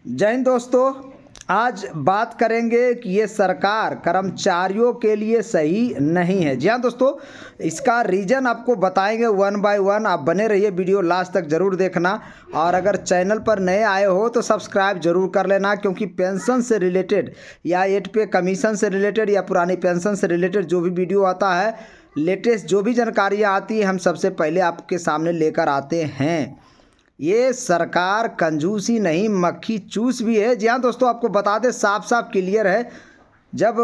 जय हिंद दोस्तों। आज बात करेंगे कि ये सरकार कर्मचारियों के लिए सही नहीं है। जी हाँ दोस्तों, इसका रीज़न आपको बताएंगे वन बाय वन। आप बने रहिए, वीडियो लास्ट तक ज़रूर देखना। और अगर चैनल पर नए आए हो तो सब्सक्राइब जरूर कर लेना, क्योंकि पेंशन से रिलेटेड या 8 पे कमीशन से रिलेटेड या पुरानी पेंशन से रिलेटेड जो भी वीडियो आता है, लेटेस्ट जो भी जानकारियाँ आती है, हम सबसे पहले आपके सामने लेकर आते हैं। ये सरकार कंजूसी नहीं मक्खी चूस भी है। जी हाँ दोस्तों, आपको बता दें, साफ साफ क्लियर है। जब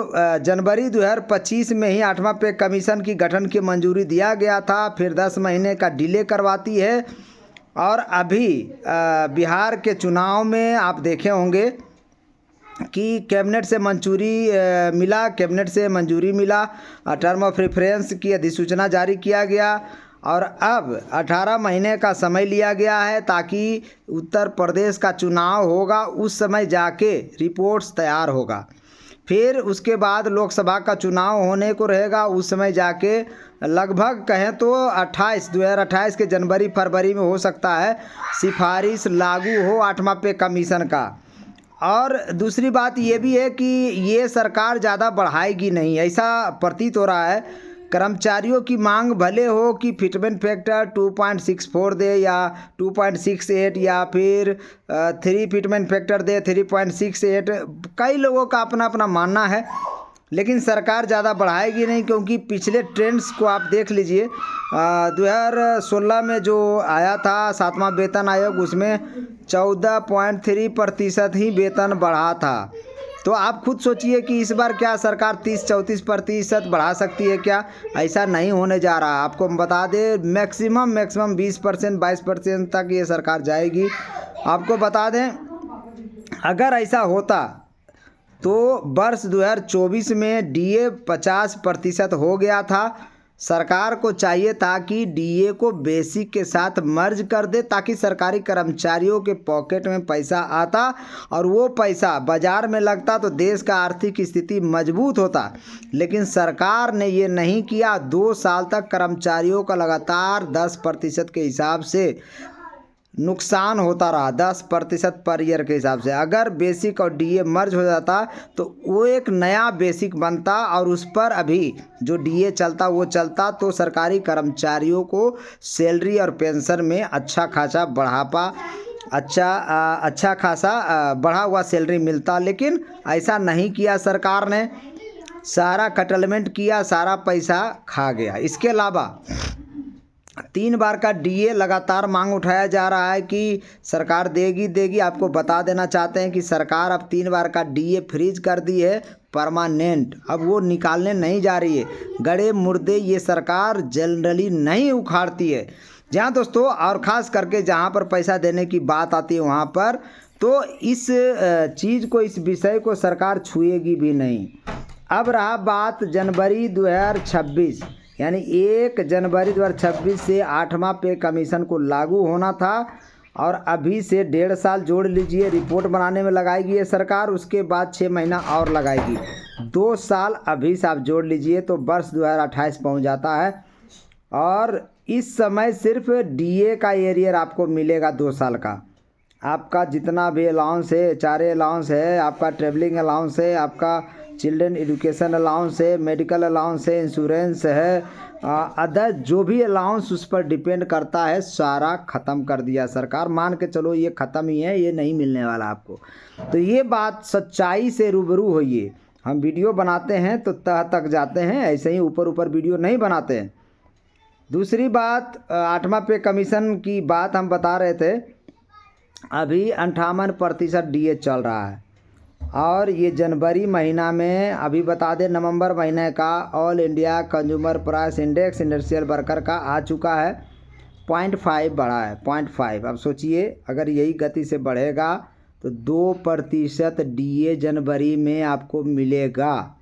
जनवरी 2025 में ही 8वां पे कमीशन की गठन की मंजूरी दिया गया था, फिर 10 महीने का डिले करवाती है। और अभी बिहार के चुनाव में आप देखे होंगे कि कैबिनेट से कैबिनेट से मंजूरी मिला, टर्म ऑफ रेफरेंस की अधिसूचना जारी किया गया और अब 18 महीने का समय लिया गया है, ताकि उत्तर प्रदेश का चुनाव होगा उस समय जाके रिपोर्ट्स तैयार होगा। फिर उसके बाद लोकसभा का चुनाव होने को रहेगा, उस समय जाके लगभग कहें तो 2028 के जनवरी फरवरी में हो सकता है सिफारिश लागू हो 8वां पे कमीशन का। और दूसरी बात ये भी है कि ये सरकार ज़्यादा बढ़ाएगी नहीं, ऐसा प्रतीत हो रहा है। कर्मचारियों की मांग भले हो कि फिटमेंट फैक्टर 2.64 दे या 2.68 या फिर 3 फिटमेंट फैक्टर दे 3.68, कई लोगों का अपना अपना मानना है, लेकिन सरकार ज़्यादा बढ़ाएगी नहीं। क्योंकि पिछले ट्रेंड्स को आप देख लीजिए, 2016 में जो आया था 7वां वेतन आयोग, उसमें 14.3% ही वेतन बढ़ा था। तो आप खुद सोचिए कि इस बार क्या सरकार 30-34% बढ़ा सकती है क्या? ऐसा नहीं होने जा रहा। आपको हम बता दें, मैक्सिमम 20%, 22% तक ये सरकार जाएगी। आपको बता दें, अगर ऐसा होता तो वर्ष 2024 में डीए 50% हो गया था। सरकार को चाहिए था कि डीए को बेसिक के साथ मर्ज कर दे, ताकि सरकारी कर्मचारियों के पॉकेट में पैसा आता और वो पैसा बाजार में लगता तो देश का आर्थिक स्थिति मजबूत होता। लेकिन सरकार ने ये नहीं किया। 2 साल तक कर्मचारियों का लगातार 10% के हिसाब से नुकसान होता रहा, 10% पर ईयर के हिसाब से। अगर बेसिक और डीए मर्ज हो जाता तो वो एक नया बेसिक बनता और उस पर अभी जो डीए चलता वो चलता, तो सरकारी कर्मचारियों को सैलरी और पेंशन में अच्छा खासा बढ़ा हुआ सैलरी मिलता। लेकिन ऐसा नहीं किया सरकार ने, सारा कटलमेंट किया, सारा पैसा खा गया। इसके अलावा 3 बार का डीए लगातार मांग उठाया जा रहा है कि सरकार देगी। आपको बता देना चाहते हैं कि सरकार अब 3 बार का डीए फ्रीज कर दी है परमानेंट। अब वो निकालने नहीं जा रही है। गड़े मुर्दे ये सरकार जनरली नहीं उखाड़ती है। जहाँ दोस्तों, और ख़ास करके जहाँ पर पैसा देने की बात आती है वहाँ पर तो इस चीज़ को, इस विषय को सरकार छुएगी भी नहीं। अब रहा बात जनवरी 2026, यानी 1 जनवरी 2026 से 8वां पे कमीशन को लागू होना था। और अभी से 1.5 साल जोड़ लीजिए, रिपोर्ट बनाने में लगाएगी ये सरकार, उसके बाद 6 महीना और लगाएगी। 2 साल अभी से आप जोड़ लीजिए तो वर्ष 2028 पहुंच जाता है। और इस समय सिर्फ डीए का एरियर आपको मिलेगा 2 साल का। आपका जितना भी अलाउंस है, HRA अलाउंस है, आपका ट्रेवलिंग अलाउंस है, आपका चिल्ड्रन एजुकेशन अलाउंस है, मेडिकल अलाउंस है, इंश्योरेंस है, अदर जो भी अलाउंस उस पर डिपेंड करता है, सारा ख़त्म कर दिया सरकार। मान के चलो ये ख़त्म ही है, ये नहीं मिलने वाला आपको। तो ये बात सच्चाई से रूबरू होइए। हम वीडियो बनाते हैं तो तह तक जाते हैं, ऐसे ही ऊपर ऊपर वीडियो नहीं बनाते हैं। दूसरी बात, 8वां पे कमीशन की बात हम बता रहे थे। अभी 58% डीए चल रहा है और ये जनवरी महीना में, अभी बता दें, नवंबर महीने का all India consumer price index industrial worker का आ चुका है, 0.5 बढ़ा है, 0.5। अब सोचिए, अगर यही गति से बढ़ेगा तो 2% डीए जनवरी में आपको मिलेगा,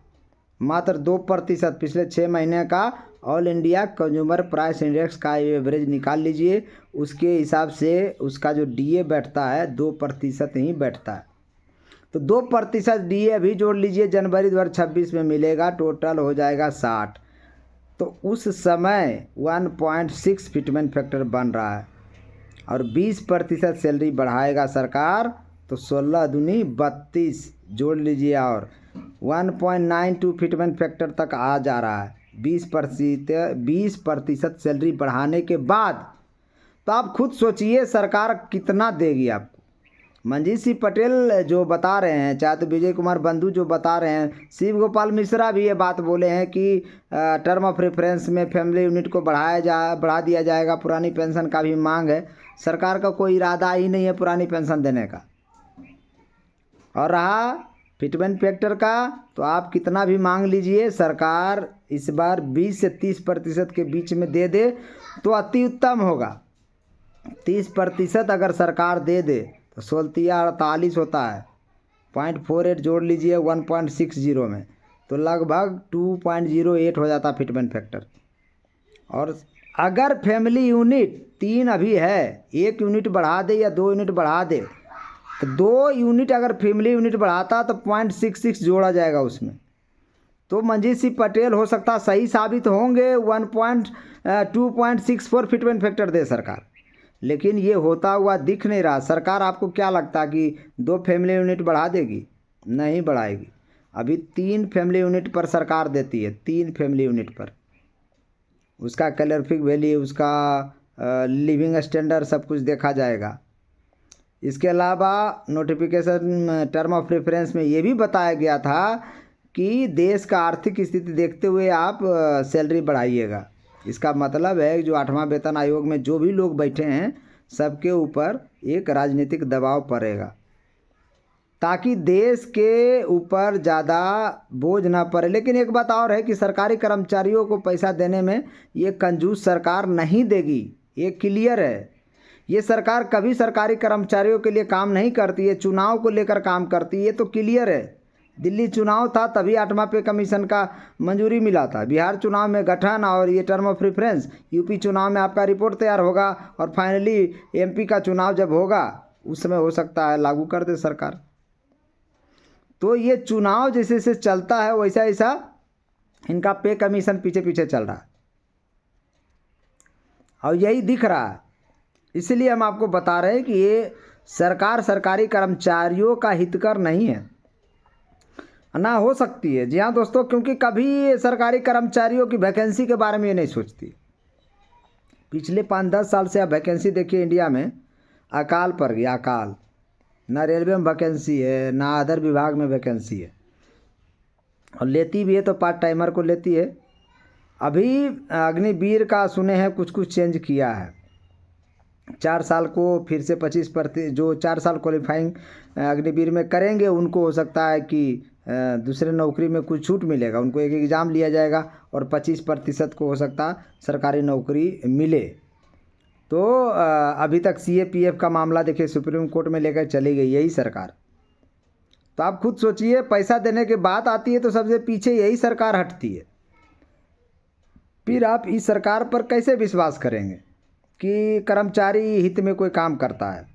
मात्र 2%। पिछले 6 महीने का all India consumer price index का एवरेज निकाल लीजिए, उसके हिसाब से उसका जो डीए बैठता है 2% ही बैठता है। तो 2% डीए अभी जोड़ लीजिए, जनवरी 2026 में मिलेगा, टोटल हो जाएगा 60। तो उस समय 1.6 फिटमेंट फैक्टर बन रहा है और 20% सैलरी बढ़ाएगा सरकार, तो 16 दूनी 32 जोड़ लीजिए और 1.92 फिटमेंट फैक्टर तक आ जा रहा है 20% सैलरी बढ़ाने के बाद। तो आप खुद सोचिए सरकार कितना देगी आपको। मंजीत सिंह पटेल जो बता रहे हैं, चाहे तो विजय कुमार बंधु जो बता रहे हैं, शिव गोपाल मिश्रा भी ये बात बोले हैं कि टर्म ऑफ रेफरेंस में फैमिली यूनिट को बढ़ा दिया जाएगा। पुरानी पेंशन का भी मांग है। सरकार का कोई इरादा ही नहीं है पुरानी पेंशन देने का। और रहा फिटमेंट फैक्टर का, तो आप कितना भी मांग लीजिए, सरकार इस बार 20 से 30% के बीच में दे दे तो अति उत्तम होगा। 30% अगर सरकार दे दे तो 16 होता है, 0.48 जोड़ लीजिए 1.60 में, तो लगभग 2.08 हो जाता फिटमेंट फैक्टर। और अगर फैमिली यूनिट 3 अभी है, 1 यूनिट बढ़ा दे या 2 यूनिट बढ़ा दे, तो 2 यूनिट अगर फैमिली यूनिट बढ़ाता तो 0.66 जोड़ा जाएगा उसमें। तो मंजीत सिंह पटेल हो सकता सही साबित होंगे, 2.64 फिटमेंट फैक्टर दे सरकार। लेकिन ये होता हुआ दिख नहीं रहा। सरकार आपको क्या लगता कि 2 फैमिली यूनिट बढ़ा देगी? नहीं बढ़ाएगी। अभी 3 फैमिली यूनिट पर सरकार देती है, 3 फैमिली यूनिट पर। उसका कैलोरीफिक वैल्यू, उसका लिविंग स्टैंडर्ड सब कुछ देखा जाएगा। इसके अलावा नोटिफिकेशन टर्म ऑफ रेफरेंस में ये भी बताया गया था कि देश का आर्थिक स्थिति देखते हुए आप सैलरी बढ़ाइएगा। इसका मतलब है जो 8वां वेतन आयोग में जो भी लोग बैठे हैं सबके ऊपर एक राजनीतिक दबाव पड़ेगा, ताकि देश के ऊपर ज़्यादा बोझ ना पड़े। लेकिन एक बात और है कि सरकारी कर्मचारियों को पैसा देने में ये कंजूस सरकार नहीं देगी, ये क्लियर है। ये सरकार कभी सरकारी कर्मचारियों के लिए काम नहीं करती है, चुनाव को लेकर काम करती है, ये तो क्लियर है। दिल्ली चुनाव था तभी 8वां पे कमीशन का मंजूरी मिला था। बिहार चुनाव में गठन और ये टर्म ऑफ रेफरेंस, यूपी चुनाव में आपका रिपोर्ट तैयार होगा और फाइनली एमपी का चुनाव जब होगा उस समय हो सकता है लागू कर दे सरकार। तो ये चुनाव जैसे जैसे चलता है वैसा ऐसा इनका पे कमीशन पीछे पीछे चल रहा है और यही दिख रहा है। इसलिए हम आपको बता रहे हैं कि ये सरकार सरकारी कर्मचारियों का हितकर नहीं है, ना हो सकती है। जी हाँ दोस्तों, क्योंकि कभी सरकारी कर्मचारियों की वैकेंसी के बारे में ये नहीं सोचती। पिछले 5-10 साल से आप वैकेंसी देखिए इंडिया में, अकाल पड़ गया, अकाल। ना रेलवे में वैकेंसी है, ना अदर विभाग में वैकेंसी है, और लेती भी है तो पार्ट टाइमर को लेती है। अभी अग्निवीर का सुने हैं कुछ चेंज किया है, 4 साल को फिर से 25%, जो 4 साल क्वालिफाइंग अग्निवीर में करेंगे उनको हो सकता है कि दूसरे नौकरी में कुछ छूट मिलेगा, उनको एक एग्ज़ाम लिया जाएगा और 25% को हो सकता सरकारी नौकरी मिले। तो अभी तक CAPF का मामला देखिए सुप्रीम कोर्ट में लेकर चली गई यही सरकार। तो आप खुद सोचिए, पैसा देने की बात आती है तो सबसे पीछे यही सरकार हटती है। फिर आप इस सरकार पर कैसे विश्वास करेंगे कि कर्मचारी हित में कोई काम करता है?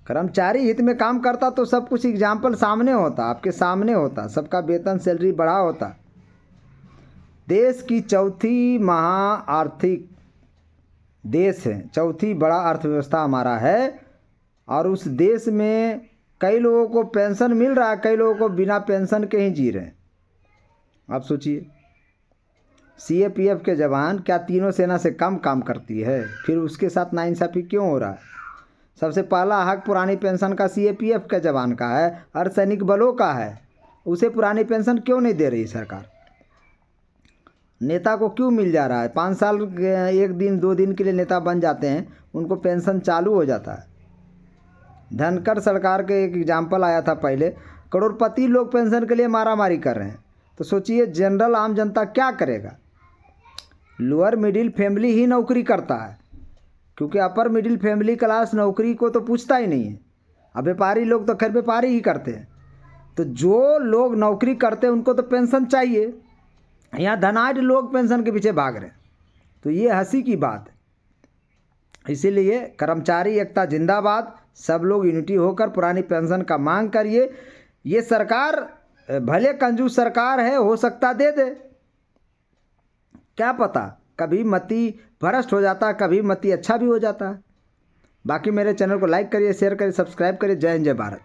कर्मचारी हित में काम करता तो सब कुछ एग्जाम्पल सामने होता, आपके सामने होता, सबका वेतन सैलरी बढ़ा होता। देश की चौथी महाआर्थिक देश है, चौथी बड़ा अर्थव्यवस्था हमारा है, और उस देश में कई लोगों को पेंशन मिल रहा है, कई लोगों को बिना पेंशन के ही जी रहे हैं। आप सोचिए, CAPF के जवान क्या तीनों सेना से कम काम करती है? फिर उसके साथ नाइंसाफ़ी क्यों हो रहा है? सबसे पहला हक पुरानी पेंशन का CAPF के जवान का है, अर्धसैनिक बलों का है, उसे पुरानी पेंशन क्यों नहीं दे रही सरकार? नेता को क्यों मिल जा रहा है? 5 साल 1 दिन 2 दिन के लिए नेता बन जाते हैं, उनको पेंशन चालू हो जाता है। धनखड़ सरकार के एक एग्जाम्पल आया था पहले, करोड़पति लोग पेंशन के लिए मारामारी कर रहे हैं। तो सोचिए जनरल आम जनता क्या करेगा? लोअर मिडिल फैमिली ही नौकरी करता है, क्योंकि अपर मिडिल फैमिली क्लास नौकरी को तो पूछता ही नहीं है। अब व्यापारी लोग तो खैर व्यापारी ही करते हैं। तो जो लोग नौकरी करते हैं उनको तो पेंशन चाहिए, यहाँ धनाढ़ लोग पेंशन के पीछे भाग रहे हैं। तो ये हंसी की बात है। इसीलिए कर्मचारी एकता जिंदाबाद, सब लोग यूनिटी होकर पुरानी पेंशन का मांग करिए। ये सरकार भले कंजूस सरकार है, हो सकता दे दे, क्या पता, कभी मति भ्रष्ट हो जाता है, कभी मति अच्छा भी हो जाता है। बाकी मेरे चैनल को लाइक करिए, शेयर करिए, सब्सक्राइब करिए। जय हिंद, जय भारत।